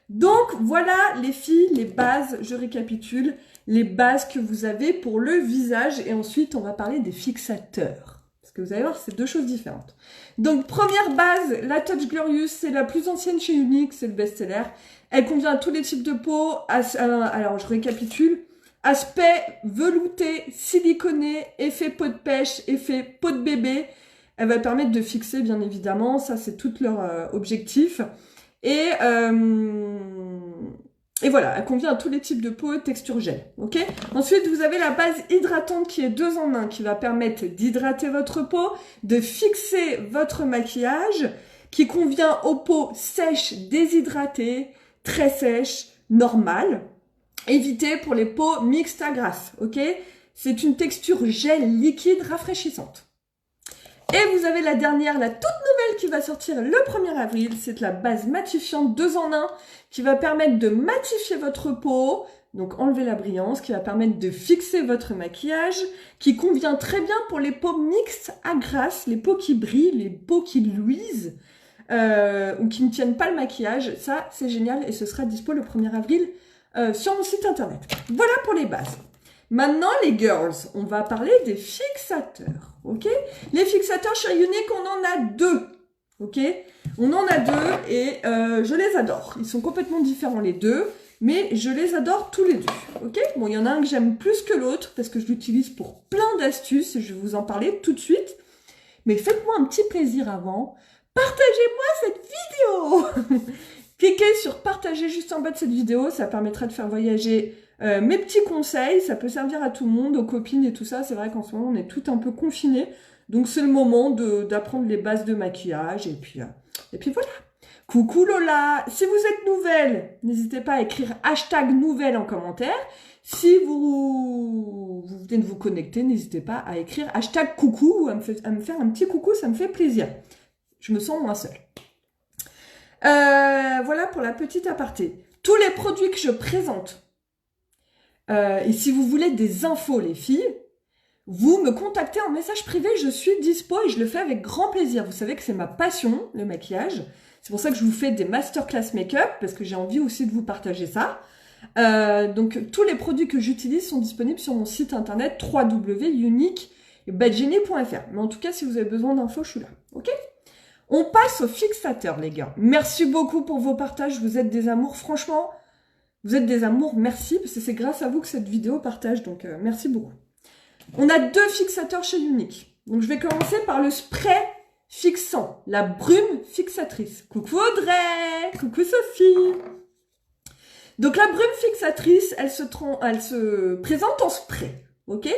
Donc, voilà les filles, les bases, je récapitule, les bases que vous avez pour le visage. Et ensuite, on va parler des fixateurs. Parce que vous allez voir, c'est deux choses différentes. Donc, première base, la Touch Glorious, c'est la plus ancienne chez Unique, c'est le best-seller. Elle convient à tous les types de peau. Alors, je récapitule. Aspect velouté, siliconé, effet peau de pêche, effet peau de bébé. Elle va permettre de fixer, bien évidemment. Ça, c'est tout leur objectif. Et voilà, elle convient à tous les types de peau, texture gel. Ok. Ensuite, vous avez la base hydratante qui est 2 en 1, qui va permettre d'hydrater votre peau, de fixer votre maquillage, qui convient aux peaux sèches, déshydratées, très sèches, normales. Évitez pour les peaux mixtes à grasses. Ok. C'est une texture gel liquide rafraîchissante. Et vous avez la dernière, la toute nouvelle qui va sortir le 1er avril. C'est la base matifiante 2 en 1 qui va permettre de matifier votre peau, donc enlever la brillance, qui va permettre de fixer votre maquillage, qui convient très bien pour les peaux mixtes à grasses, les peaux qui brillent, les peaux qui luisent ou qui ne tiennent pas le maquillage. Ça, c'est génial et ce sera dispo le 1er avril sur mon site internet. Voilà pour les bases. Maintenant, les girls, on va parler des fixateurs, ok? Les fixateurs chez Unique, on en a 2, ok? On en a 2 et je les adore. Ils sont complètement différents les deux, mais je les adore tous les deux, ok? Bon, il y en a un que j'aime plus que l'autre parce que je l'utilise pour plein d'astuces et je vais vous en parler tout de suite. Mais faites-moi un petit plaisir avant. Partagez-moi cette vidéo. Cliquez sur partager juste en bas de cette vidéo, ça permettra de faire voyager mes petits conseils, ça peut servir à tout le monde, aux copines et tout ça. C'est vrai qu'en ce moment, on est tout un peu confinés. Donc, c'est le moment d'apprendre les bases de maquillage. Et puis voilà. Coucou Lola. Si vous êtes nouvelle, n'hésitez pas à écrire hashtag nouvelle en commentaire. Si vous venez de vous connecter, n'hésitez pas à écrire hashtag coucou ou à me faire un petit coucou, ça me fait plaisir. Je me sens moins seule. Voilà pour la petite aparté. Tous les produits que je présente, et si vous voulez des infos, les filles, vous me contactez en message privé, je suis dispo et je le fais avec grand plaisir. Vous savez que c'est ma passion, le maquillage. C'est pour ça que je vous fais des masterclass make-up, parce que j'ai envie aussi de vous partager ça. Donc, tous les produits que j'utilise sont disponibles sur mon site internet www.unique-badgenie.fr. Mais en tout cas, si vous avez besoin d'infos, je suis là. Ok ? On passe aux fixateurs, les gars. Merci beaucoup pour vos partages. Vous êtes des amours, franchement. Vous êtes des amours, merci, parce que c'est grâce à vous que cette vidéo partage, donc merci beaucoup. On a 2 fixateurs chez Unique. Donc je vais commencer par le spray fixant, la brume fixatrice. Coucou Audrey, coucou Sophie. Donc la brume fixatrice, elle se présente en spray, ok?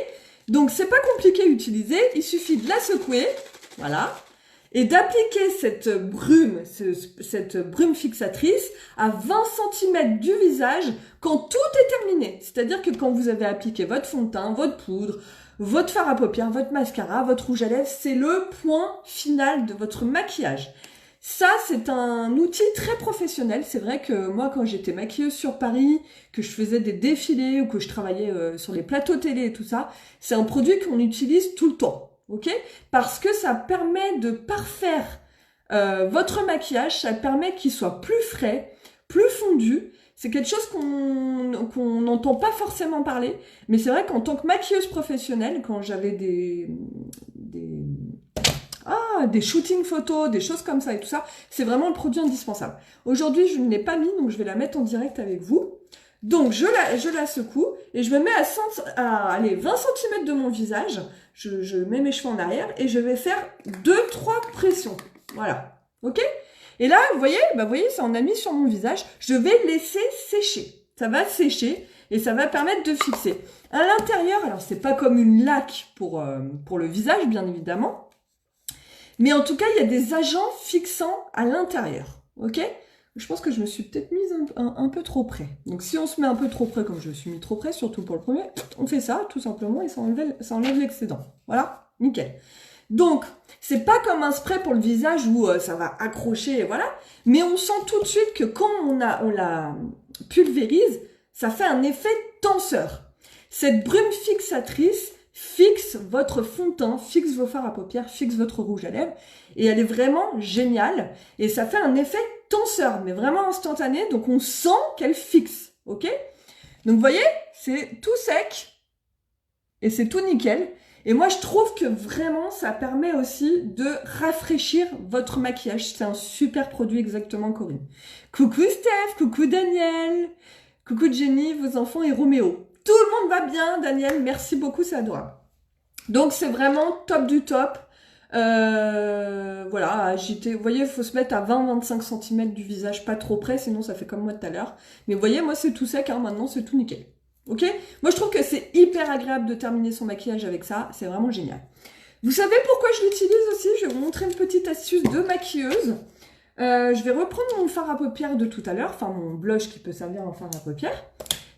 Donc c'est pas compliqué à utiliser, il suffit de la secouer, voilà. Et d'appliquer cette brume fixatrice à 20 cm du visage quand tout est terminé. C'est-à-dire que quand vous avez appliqué votre fond de teint, votre poudre, votre fard à paupières, votre mascara, votre rouge à lèvres, c'est le point final de votre maquillage. Ça, c'est un outil très professionnel. C'est vrai que moi, quand j'étais maquilleuse sur Paris, que je faisais des défilés ou que je travaillais sur les plateaux télé et tout ça, c'est un produit qu'on utilise tout le temps. Ok, parce que ça permet de parfaire votre maquillage, ça permet qu'il soit plus frais, plus fondu. C'est quelque chose qu'on n'entend pas forcément parler, mais c'est vrai qu'en tant que maquilleuse professionnelle, quand j'avais des shootings photos, des choses comme ça et tout ça, c'est vraiment le produit indispensable. Aujourd'hui, je ne l'ai pas mis, donc je vais la mettre en direct avec vous. Donc, je la secoue et je me mets à 20 cm de mon visage. Je mets mes cheveux en arrière et je vais faire 2-3 pressions. Voilà. Ok? Et là, vous voyez, ça en a mis sur mon visage. Je vais laisser sécher. Ça va sécher et ça va permettre de fixer. À l'intérieur, alors c'est pas comme une laque pour le visage, bien évidemment. Mais en tout cas, il y a des agents fixants à l'intérieur. Ok? Je pense que je me suis peut-être mise un peu trop près. Donc si on se met un peu trop près, comme je me suis mis trop près, surtout pour le premier, on fait ça tout simplement et ça enlève l'excédent. Voilà, nickel. Donc, c'est pas comme un spray pour le visage où ça va accrocher, voilà. Mais on sent tout de suite que quand on la pulvérise, ça fait un effet tenseur. Cette brume fixatrice fixe votre fond de teint, fixe vos fards à paupières, fixe votre rouge à lèvres. Et elle est vraiment géniale. Et ça fait un effet tenseur, mais vraiment instantané. Donc on sent qu'elle fixe, ok? Donc vous voyez, c'est tout sec et c'est tout nickel. Et moi je trouve que vraiment ça permet aussi de rafraîchir votre maquillage. C'est un super produit exactement, Corinne. Coucou Steph, coucou Daniel, coucou Jenny, vos enfants et Roméo. Tout le monde va bien, Daniel, merci beaucoup, c'est adorable. Donc c'est vraiment top du top. Voilà, à agiter. Vous voyez, il faut se mettre à 20-25 cm du visage, pas trop près, sinon ça fait comme moi tout à l'heure. Mais vous voyez, moi c'est tout sec, hein, maintenant c'est tout nickel. Ok? Moi je trouve que c'est hyper agréable de terminer son maquillage avec ça, c'est vraiment génial. Vous savez pourquoi je l'utilise aussi? Je vais vous montrer une petite astuce de maquilleuse. Je vais reprendre mon fard à paupières de tout à l'heure, enfin mon blush qui peut servir en fard à paupières.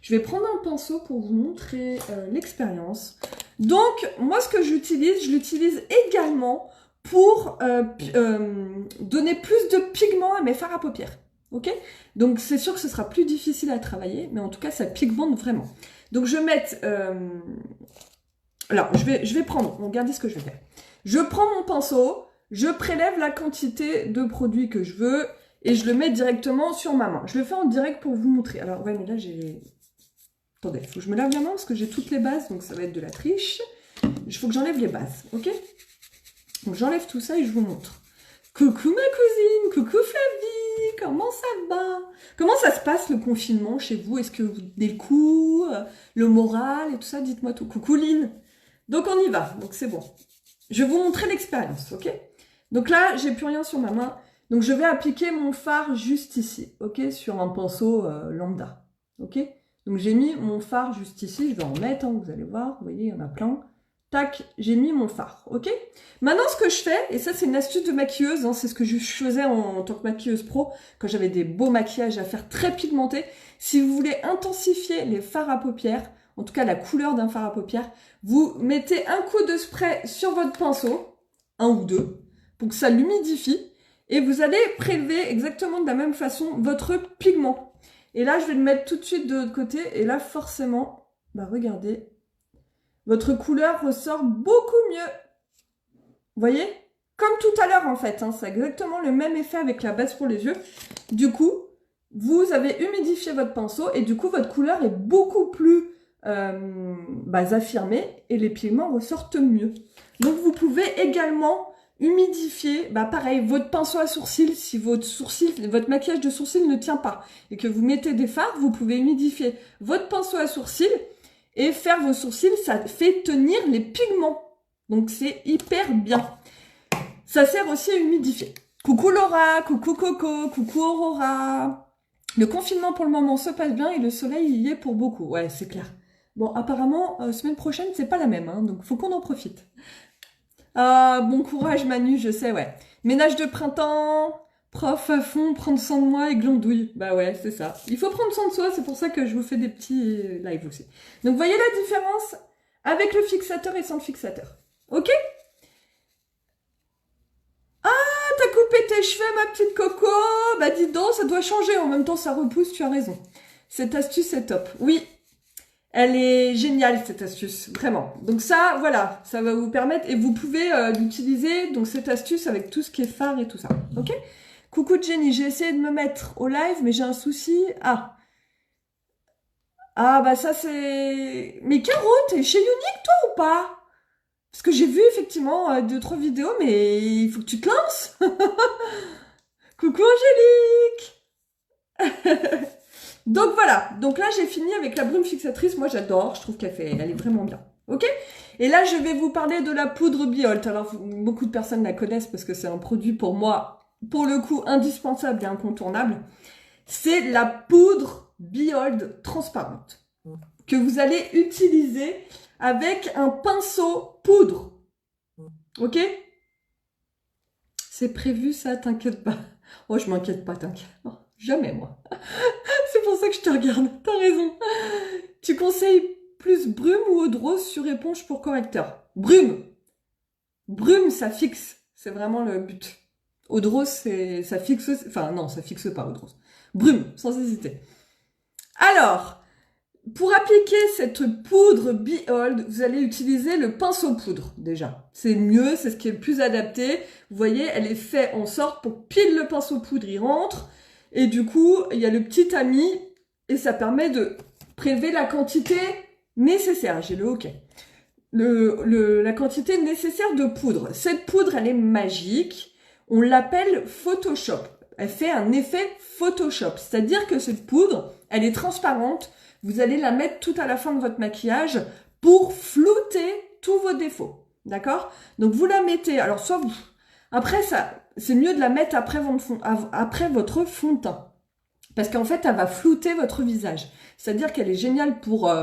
Je vais prendre un pinceau pour vous montrer l'expérience. Donc, moi, ce que j'utilise, je l'utilise également pour donner plus de pigment à mes fards à paupières. Ok? Donc, c'est sûr que ce sera plus difficile à travailler, mais en tout cas, ça pigmente vraiment. Donc, je vais mettre... alors, je vais prendre... Regardez ce que je vais faire. Je prends mon pinceau, je prélève la quantité de produit que je veux et je le mets directement sur ma main. Je le fais en direct pour vous montrer. Alors, ouais, mais là, j'ai... Attendez, il faut que je me lave la main parce que j'ai toutes les bases, donc ça va être de la triche. Il faut que j'enlève les bases, ok? Donc j'enlève tout ça et je vous montre. Coucou ma cousine, coucou Flavie, comment ça va? Comment ça se passe le confinement chez vous? Est-ce que vous tenez le coup, le moral et tout ça? Dites-moi tout. Coucou Lynn. Donc on y va, donc c'est bon. Je vais vous montrer l'expérience, ok? Donc là, j'ai plus rien sur ma main. Donc je vais appliquer mon fard juste ici, ok? Sur un pinceau lambda, ok? Donc j'ai mis mon fard juste ici, je vais en mettre, hein, vous allez voir, vous voyez, il y en a plein. Tac, j'ai mis mon fard, ok? Maintenant, ce que je fais, et ça c'est une astuce de maquilleuse, hein, c'est ce que je faisais en tant que maquilleuse pro, quand j'avais des beaux maquillages à faire très pigmentés. Si vous voulez intensifier les fards à paupières, en tout cas la couleur d'un fard à paupières, vous mettez un coup de spray sur votre pinceau, un ou deux, pour que ça l'humidifie, et vous allez prélever exactement de la même façon votre pigment. Et là, je vais le mettre tout de suite de l'autre côté. Et là, forcément, bah regardez, votre couleur ressort beaucoup mieux. Vous voyez? Comme tout à l'heure, en fait. Hein, c'est exactement le même effet avec la base pour les yeux. Du coup, vous avez humidifié votre pinceau et du coup, votre couleur est beaucoup plus affirmée et les pigments ressortent mieux. Donc, vous pouvez également humidifier, bah pareil, votre pinceau à sourcils, si votre maquillage de sourcils ne tient pas et que vous mettez des fards, vous pouvez humidifier votre pinceau à sourcils et faire vos sourcils, ça fait tenir les pigments. Donc c'est hyper bien. Ça sert aussi à humidifier. Coucou Laura, coucou Coco, coucou Aurora. Le confinement pour le moment se passe bien et le soleil y est pour beaucoup. Ouais, c'est clair. Bon, apparemment, semaine prochaine, c'est pas la même, hein, donc faut qu'on en profite. Ah, bon courage Manu, je sais, ouais. Ménage de printemps, prof à fond, prendre soin de moi et glandouille. Bah ouais, c'est ça. Il faut prendre soin de soi, c'est pour ça que je vous fais des petits lives aussi. Donc, voyez la différence avec le fixateur et sans le fixateur. Ok? Ah, t'as coupé tes cheveux, ma petite Coco. Bah dis donc, ça doit changer. En même temps, ça repousse, tu as raison. Cette astuce est top. Oui, elle est géniale, cette astuce, vraiment. Donc ça, voilà, ça va vous permettre, et vous pouvez l'utiliser, donc cette astuce avec tout ce qui est fard et tout ça, ok? Coucou Jenny, j'ai essayé de me mettre au live, mais j'ai un souci. Ah, bah ça c'est... Mais Caro, t'es chez Unique toi ou pas? Parce que j'ai vu effectivement 2-3 vidéos, mais il faut que tu te lances. Coucou Angélique. Donc voilà, donc là j'ai fini avec la brume fixatrice, moi j'adore, je trouve elle est vraiment bien, ok? Et là je vais vous parler de la poudre Biolt. Alors beaucoup de personnes la connaissent parce que c'est un produit pour moi, pour le coup, indispensable et incontournable. C'est la poudre Biold transparente que vous allez utiliser avec un pinceau poudre, ok? C'est prévu ça, t'inquiète pas. Oh, je m'inquiète pas, t'inquiète. Oh, jamais moi. C'est pour ça que je te regarde, t'as raison. Tu conseilles plus brume ou eau de rose sur éponge pour correcteur? Brume. Brume, ça fixe. C'est vraiment le but. Eau de rose, ça fixe... Enfin, non, ça fixe pas, eau de rose. Brume, sans hésiter. Alors, pour appliquer cette poudre Behold, vous allez utiliser le pinceau poudre, déjà. C'est mieux, c'est ce qui est le plus adapté. Vous voyez, elle est faite en sorte pour pile le pinceau poudre, il rentre. Et du coup, il y a le petit ami, et ça permet de prélever la quantité nécessaire. J'ai le OK. La quantité nécessaire de poudre. Cette poudre, elle est magique. On l'appelle Photoshop. Elle fait un effet Photoshop. C'est-à-dire que cette poudre, elle est transparente. Vous allez la mettre tout à la fin de votre maquillage pour flouter tous vos défauts. D'accord? Donc, vous la mettez. Alors, soit vous... Après, ça, c'est mieux de la mettre après votre fond de teint. Parce qu'en fait, elle va flouter votre visage. C'est-à-dire qu'elle est géniale pour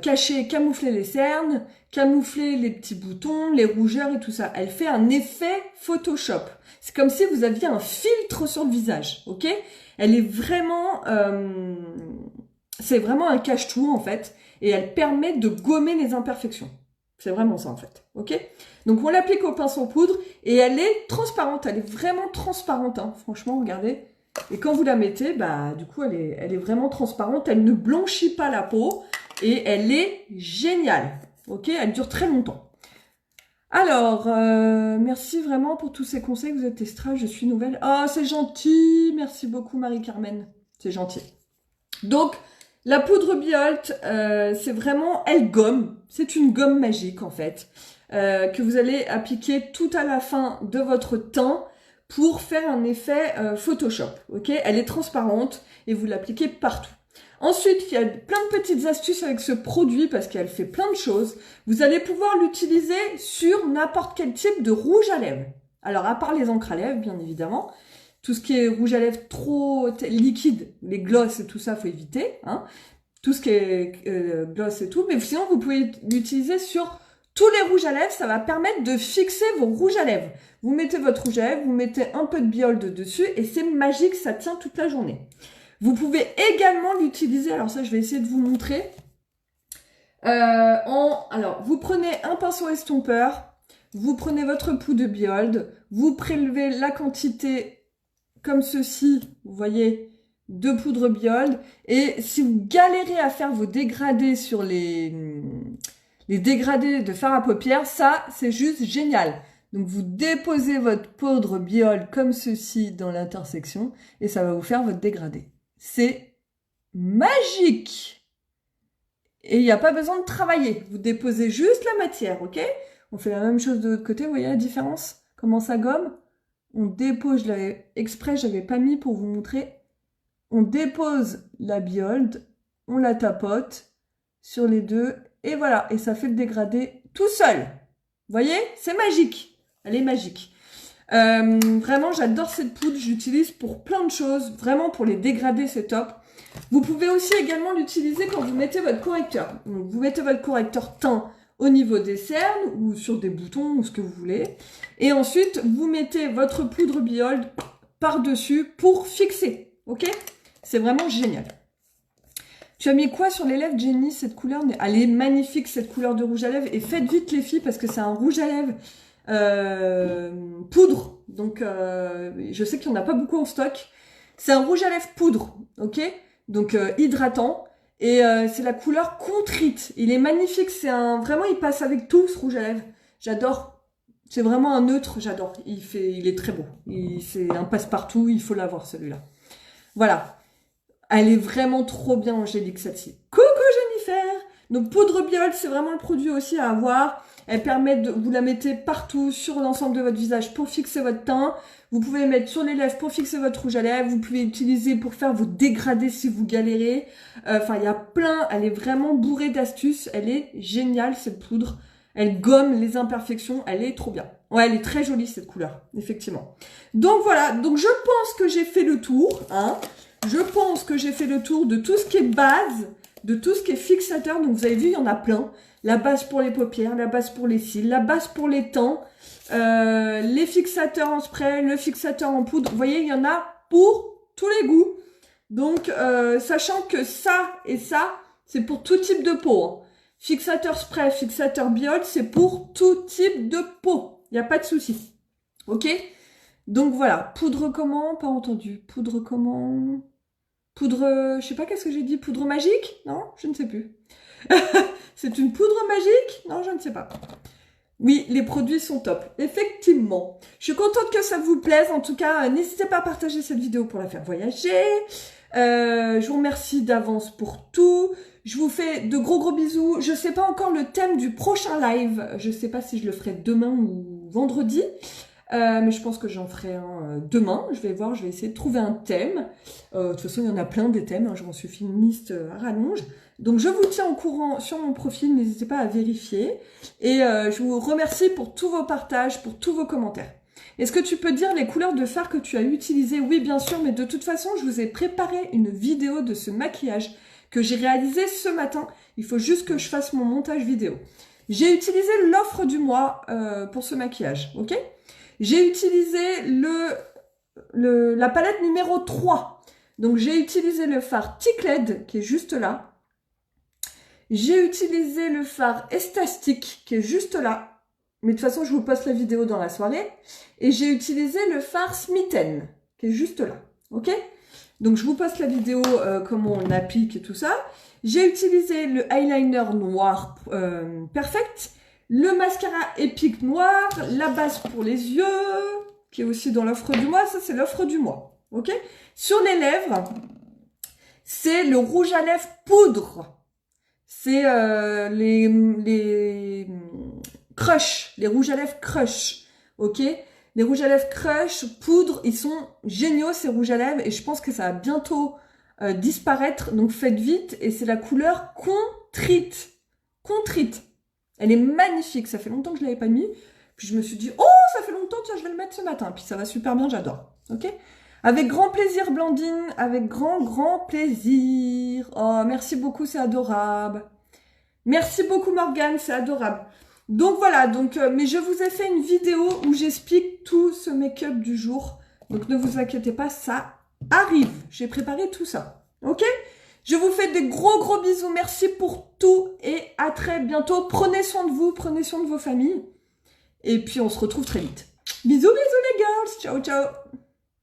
camoufler les cernes, camoufler les petits boutons, les rougeurs et tout ça. Elle fait un effet Photoshop. C'est comme si vous aviez un filtre sur le visage, ok? Elle est vraiment... c'est vraiment un cache-tout, en fait. Et elle permet de gommer les imperfections. C'est vraiment ça, en fait, ok? Donc, on l'applique au pinceau poudre et elle est transparente. Elle est vraiment transparente, hein. Franchement, regardez. Et quand vous la mettez, bah, du coup, elle est vraiment transparente. Elle ne blanchit pas la peau. Et elle est géniale. Ok, elle dure très longtemps. Alors, merci vraiment pour tous ces conseils. Vous êtes extra, je suis nouvelle. Oh, c'est gentil. Merci beaucoup, Marie-Carmen. C'est gentil. Donc, la poudre Behold, c'est vraiment, elle gomme. C'est une gomme magique, en fait, que vous allez appliquer tout à la fin de votre teint pour faire un effet Photoshop. Ok, elle est transparente et vous l'appliquez partout. Ensuite, il y a plein de petites astuces avec ce produit parce qu'elle fait plein de choses. Vous allez pouvoir l'utiliser sur n'importe quel type de rouge à lèvres. Alors, à part les encres à lèvres, bien évidemment. Tout ce qui est rouge à lèvres trop liquide, les gloss et tout ça, faut éviter. Hein. Tout ce qui est gloss et tout. Mais sinon, vous pouvez l'utiliser sur tous les rouges à lèvres. Ça va permettre de fixer vos rouges à lèvres. Vous mettez votre rouge à lèvres, vous mettez un peu de Behold dessus et c'est magique, ça tient toute la journée. Vous pouvez également l'utiliser, alors ça je vais essayer de vous montrer. Alors, vous prenez un pinceau estompeur, vous prenez votre poudre de Behold, vous prélevez la quantité comme ceci, vous voyez, de poudre Behold. Et si vous galérez à faire vos dégradés sur les dégradés de fard à paupières, ça c'est juste génial. Donc vous déposez votre poudre Behold comme ceci dans l'intersection et ça va vous faire votre dégradé. C'est magique. Et il n'y a pas besoin de travailler. Vous déposez juste la matière, ok? On fait la même chose de l'autre côté. Vous voyez la différence? Comment ça gomme? On dépose, je l'avais exprès, je n'avais pas mis pour vous montrer. On dépose la Behold, on la tapote sur les deux. Et voilà, et ça fait le dégradé tout seul. Vous voyez? C'est magique. Elle est magique. Vraiment, j'adore cette poudre, j'utilise pour plein de choses, vraiment pour les dégradés, c'est top. Vous pouvez aussi également l'utiliser quand vous mettez votre correcteur. Donc, vous mettez votre correcteur teint au niveau des cernes ou sur des boutons ou ce que vous voulez. Et ensuite, vous mettez votre poudre Behold par-dessus pour fixer, ok? C'est vraiment génial. Tu as mis quoi sur les lèvres, Jenny? Cette couleur, elle est magnifique, cette couleur de rouge à lèvres. Et faites vite les filles parce que c'est un rouge à lèvres poudre, donc je sais qu'il n'y en a pas beaucoup en stock. C'est un rouge à lèvres poudre, ok, donc hydratant, et c'est la couleur contrite. Il est magnifique, c'est vraiment il passe avec tout ce rouge à lèvres. J'adore, c'est vraiment un neutre, j'adore. Il est très beau, c'est un passe-partout, il faut l'avoir celui-là. Voilà, elle est vraiment trop bien angélique celle-ci. Coucou Jennifer. Donc poudre Behold, c'est vraiment le produit aussi à avoir. Elle permet de, vous la mettez partout sur l'ensemble de votre visage pour fixer votre teint. Vous pouvez la mettre sur les lèvres pour fixer votre rouge à lèvres. Vous pouvez l'utiliser pour faire vos dégradés si vous galérez. Enfin, il y a plein. Elle est vraiment bourrée d'astuces. Elle est géniale cette poudre. Elle gomme les imperfections. Elle est trop bien. Ouais, elle est très jolie cette couleur, effectivement. Donc voilà. Donc je pense que j'ai fait le tour. Hein. Je pense que j'ai fait le tour de tout ce qui est base, de tout ce qui est fixateur. Donc vous avez vu, il y en a plein. La base pour les paupières, la base pour les cils, la base pour les temps, les fixateurs en spray, le fixateur en poudre. Vous voyez, il y en a pour tous les goûts. Donc, sachant que ça et ça, c'est pour tout type de peau. Hein. Fixateur spray, fixateur Behold, c'est pour tout type de peau. Il n'y a pas de souci. Ok? Donc voilà, poudre comment? Pas entendu. Poudre comment? Poudre, je sais pas qu'est-ce que j'ai dit, poudre magique? Non, je ne sais plus. C'est une poudre magique? Non, je ne sais pas. Oui, les produits sont top, effectivement. Je suis contente que ça vous plaise. En tout cas, n'hésitez pas à partager cette vidéo pour la faire voyager. Je vous remercie d'avance pour tout. Je vous fais de gros bisous. Je sais pas encore le thème du prochain live. Je sais pas si je le ferai demain ou vendredi. Mais je pense que j'en ferai un demain. Je vais voir, je vais essayer de trouver un thème. De toute façon, il y en a plein des thèmes. Hein. Je m'en suis fait une liste à rallonge. Donc, je vous tiens au courant sur mon profil. N'hésitez pas à vérifier. Et je vous remercie pour tous vos partages, pour tous vos commentaires. Est-ce que tu peux dire les couleurs de fard que tu as utilisées? Oui, bien sûr, mais de toute façon, je vous ai préparé une vidéo de ce maquillage que j'ai réalisé ce matin. Il faut juste que je fasse mon montage vidéo. J'ai utilisé l'offre du mois pour ce maquillage, ok? J'ai utilisé la palette numéro 3. Donc, j'ai utilisé le fard Tickled, qui est juste là. J'ai utilisé le fard Estastic, qui est juste là. Mais de toute façon, je vous poste la vidéo dans la soirée. Et j'ai utilisé le fard Smitten, qui est juste là. Ok? Donc, je vous poste la vidéo, comment on applique et tout ça. J'ai utilisé le eyeliner noir Perfect. Le mascara épique noir, la base pour les yeux, qui est aussi dans l'offre du mois. Ça, c'est l'offre du mois. Ok? Sur les lèvres, c'est le rouge à lèvres poudre. C'est les Crush, les rouges à lèvres Crush. Ok? Les rouges à lèvres Crush, poudre, ils sont géniaux ces rouges à lèvres. Et je pense que ça va bientôt disparaître. Donc, faites vite. Et c'est la couleur Contrite. Contrite. Elle est magnifique, ça fait longtemps que je ne l'avais pas mis. Puis je me suis dit, oh, ça fait longtemps, tiens, je vais le mettre ce matin. Puis ça va super bien, j'adore. Ok? Avec grand plaisir, Blandine. Avec grand plaisir. Oh, merci beaucoup, c'est adorable. Merci beaucoup, Morgane, c'est adorable. Donc voilà, mais je vous ai fait une vidéo où j'explique tout ce make-up du jour. Donc ne vous inquiétez pas, ça arrive. J'ai préparé tout ça. Ok? Je vous fais des gros bisous. Merci pour tout et à très bientôt. Prenez soin de vous, prenez soin de vos familles. Et puis, on se retrouve très vite. Bisous les girls. Ciao.